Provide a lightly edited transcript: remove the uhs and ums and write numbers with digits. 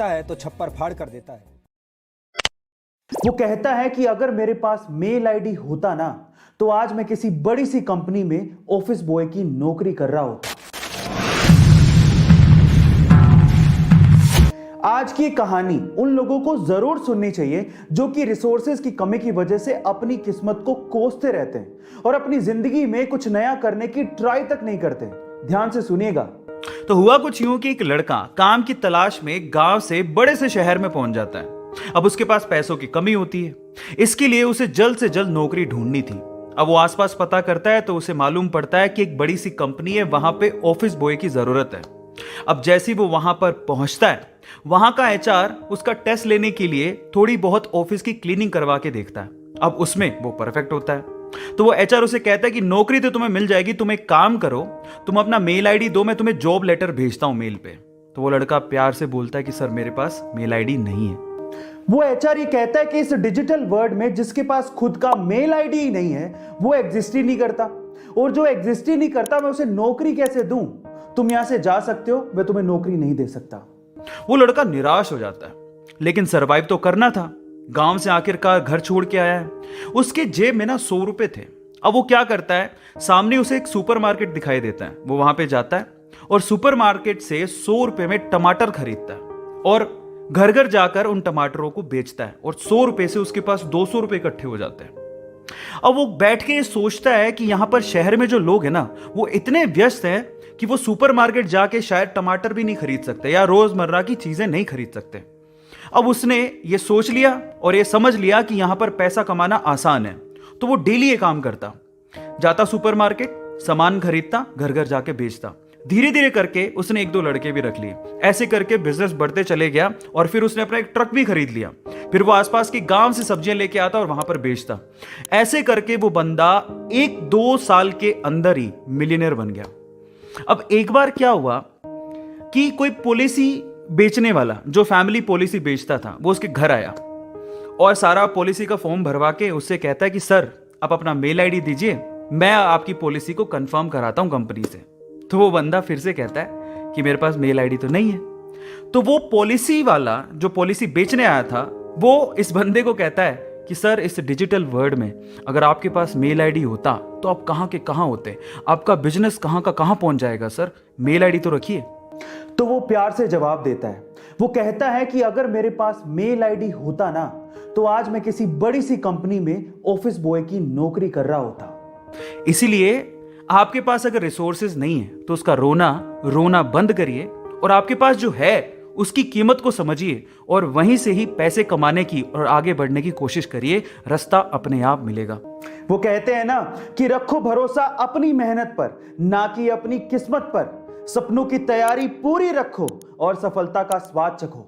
है तो छप्पर फाड़ कर देता है। वो कहता है कि अगर मेरे पास मेल आईडी होता ना तो आज मैं किसी बड़ी सी कंपनी में ऑफिस बॉय की नौकरी कर रहा होता। आज की कहानी उन लोगों को जरूर सुननी चाहिए जो कि रिसोर्सेज की कमी की वजह से अपनी किस्मत को कोसते रहते हैं और अपनी जिंदगी में कुछ नया करने की ट्राई तक नहीं करते। ध्यान से सुनिएगा। तो हुआ कुछ यूं कि एक लड़का काम की तलाश में गांव से बड़े से शहर में पहुंच जाता है। अब उसके पास पैसों की कमी होती है, इसके लिए उसे जल्द से जल्द नौकरी ढूंढनी थी। अब वो आसपास पता करता है तो उसे मालूम पड़ता है कि एक बड़ी सी कंपनी है, वहां पे ऑफिस बॉय की जरूरत है। अब जैसे ही वो वहां पर पहुंचता है, वहां का एचआर उसका टेस्ट लेने के लिए थोड़ी बहुत ऑफिस की क्लीनिंग करवा के देखता है। अब उसमें वो परफेक्ट होता है, तो वो एचआर उसे कहता है कि नौकरी तो तुम्हें मिल जाएगी, तुम एक काम करो, तुम अपना मेल आईडी दो, मैं तुम्हें जॉब लेटर भेजता हूं मेल पे। तो वो लड़का प्यार से बोलता है कि सर मेरे पास मेल आईडी नहीं है। वो एचआर ये कहता है कि इस डिजिटल वर्ल्ड में जिसके पास खुद का मेल आईडी ही नहीं है वो एग्जिस्ट ही नहीं करता, और जो एग्जिस्ट ही नहीं करता मैं उसे नौकरी कैसे दूं? तुम यहां से जा सकते हो, मैं तुम्हें नौकरी नहीं दे सकता। वो लड़का निराश हो जाता है, लेकिन सरवाइव तो करना था। गांव से आखिरकार घर छोड़ के आया है, उसके जेब में ना 100 रुपए थे। अब वो क्या करता है, सामने उसे एक सुपरमार्केट दिखाई देता है, वो वहां पे जाता है और सुपरमार्केट से 100 रुपए में टमाटर खरीदता है और घर घर जाकर उन टमाटरों को बेचता है, और 100 रुपए से उसके पास 200 रुपए इकट्ठे हो जाते हैं। अब वो बैठ के सोचता है कि यहां पर शहर में जो लोग हैं ना, वो इतने व्यस्त हैं कि वो सुपरमार्केट जाके शायद टमाटर भी नहीं खरीद सकते या रोजमर्रा की चीजें नहीं खरीद सकते। अब उसने ये सोच लिया और ये समझ लिया कि यहां पर पैसा कमाना आसान है, तो वो डेली ये काम करता, जाता सुपरमार्केट, सामान खरीदता, घर घर जाके बेचता। धीरे धीरे करके उसने 1-2 लड़के भी रख लिए। ऐसे करके बिजनेस बढ़ते चले गया और फिर उसने अपना एक ट्रक भी खरीद लिया। फिर वो आसपास के गांव से सब्जियां लेके आता और वहां पर बेचता। ऐसे करके वो बंदा 1-2 साल के अंदर ही मिलियनेयर बन गया। अब एक बार क्या हुआ कि कोई पॉलिसी बेचने वाला जो फैमिली पॉलिसी बेचता था, वो उसके घर आया और सारा पॉलिसी का फॉर्म भरवा के उससे कहता है कि सर आप अपना मेल आईडी दीजिए, मैं आपकी पॉलिसी को कंफर्म कराता हूं कंपनी से। तो वो बंदा फिर से कहता है कि मेरे पास मेल आईडी तो नहीं है। तो वो पॉलिसी वाला जो पॉलिसी बेचने आया था, वो इस बंदे को कहता है कि सर इस डिजिटल वर्ल्ड में अगर आपके पास मेल आईडी होता तो आप कहां के कहां होते, आपका बिजनेस कहां का कहां पहुंच जाएगा, सर मेल आईडी तो रखिए। तो वो प्यार से जवाब देता है, वो कहता है कि अगर मेरे पास मेल आईडी होता ना तो आज मैं किसी बड़ी सी कंपनी में ऑफिस बॉय की नौकरी कर रहा होता। इसीलिए आपके पास अगर रिसोर्सेज नहीं है तो उसका रोना बंद करिए और आपके पास जो है उसकी कीमत को समझिए और वहीं से ही पैसे कमाने की और आगे बढ़ने की कोशिश करिए, रास्ता अपने आप मिलेगा। वो कहते हैं ना कि रखो भरोसा अपनी मेहनत पर, ना कि अपनी किस्मत पर। सपनों की तैयारी पूरी रखो और सफलता का स्वाद चखो।